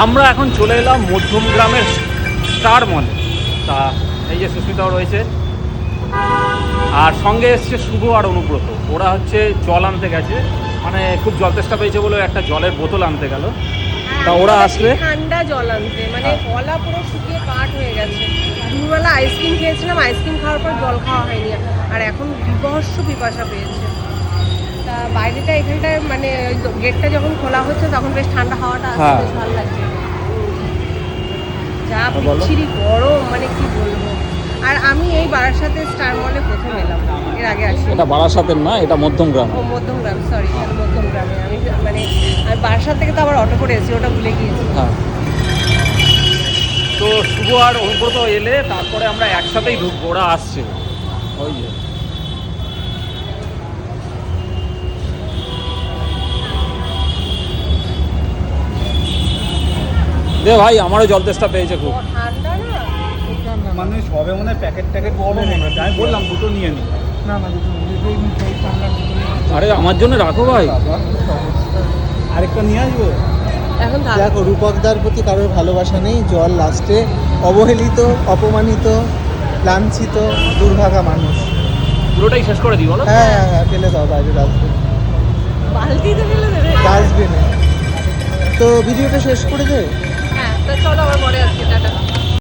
আমরা এখন চলে এলাম মধ্যম গ্রামের স্টার মলে। তা এই যে সুস্মিতাও রয়েছে, আর সঙ্গে এসছে শুভ আর অনুব্রত। ওরা হচ্ছে জল আনতে গেছে, মানে খুব জল তেষ্টা পেয়েছে বলে একটা জলের বোতল আনতে গেল। তা ওরা আসলে ঠান্ডা জল আনতে, মানে গলা পুরো শুকিয়ে কাঠ হয়ে গেছে। দুবেলা আইসক্রিম খেয়েছিলাম, আইসক্রিম খাওয়ার পর জল খাওয়া হয়নি, আর এখন বিভৎস পিপাসা পেয়েছে। তা বাইরেটা এখানটায় মানে গেটটা যখন খোলা হচ্ছে তখন বেশ ঠান্ডা হাওয়াটা আসছে, বেশ ভালো লাগছে। যা বিচ্ছিরি গরম, মানে কি বলবো। আর আমি এই বারাসাতে স্টার মলে প্রথম এলাম, এর আগে আসি। এটা বারাসাতের না, এটা মধ্যম গ্রাম। ও মধ্যম গ্রাম, সরি, মধ্যম গ্রামে। আমি মানে বারাসাত থেকে তো আবার অটো করে এসেছি, ওটা ভুলে গিয়েছি। হ্যাঁ, তো শুভ আর অনুব্রত এলে তারপরে আমরা একসাথেই ঢুকবো, ওরা আসছে। ওই যে দে ভাই, আমারও জল তেষ্টা পেয়েছে খুব। ঠান্ডা না, মানে সবে মনে হয় প্যাকেট ট্যাকেট বলে মনে হয়, আমি বললাম দুটো নিয়ে নি। না না, দুটো আরে আমার জন্য রাখো ভাই। আরেকটা নিয়ে আসবো। এখন দেখো, রূপকদার প্রতি কারোর ভালোবাসা নেই। জল লাস্টে অবহেলিত, অপমানিত, লাঞ্ছিত, দুর্ভাগা মানুষ। পুরোটাই শেষ করে দিই বলো। হ্যাঁ হ্যাঁ হ্যাঁ, ফেলে দাও বাইরে ডাস্টবিন, বালতিতে ফেলে দেবে। ডাস্টবিনে। তো ভিডিওটা শেষ করে দে। হ্যাঁ, তা চলো আবার পরে আসছি, টাটা।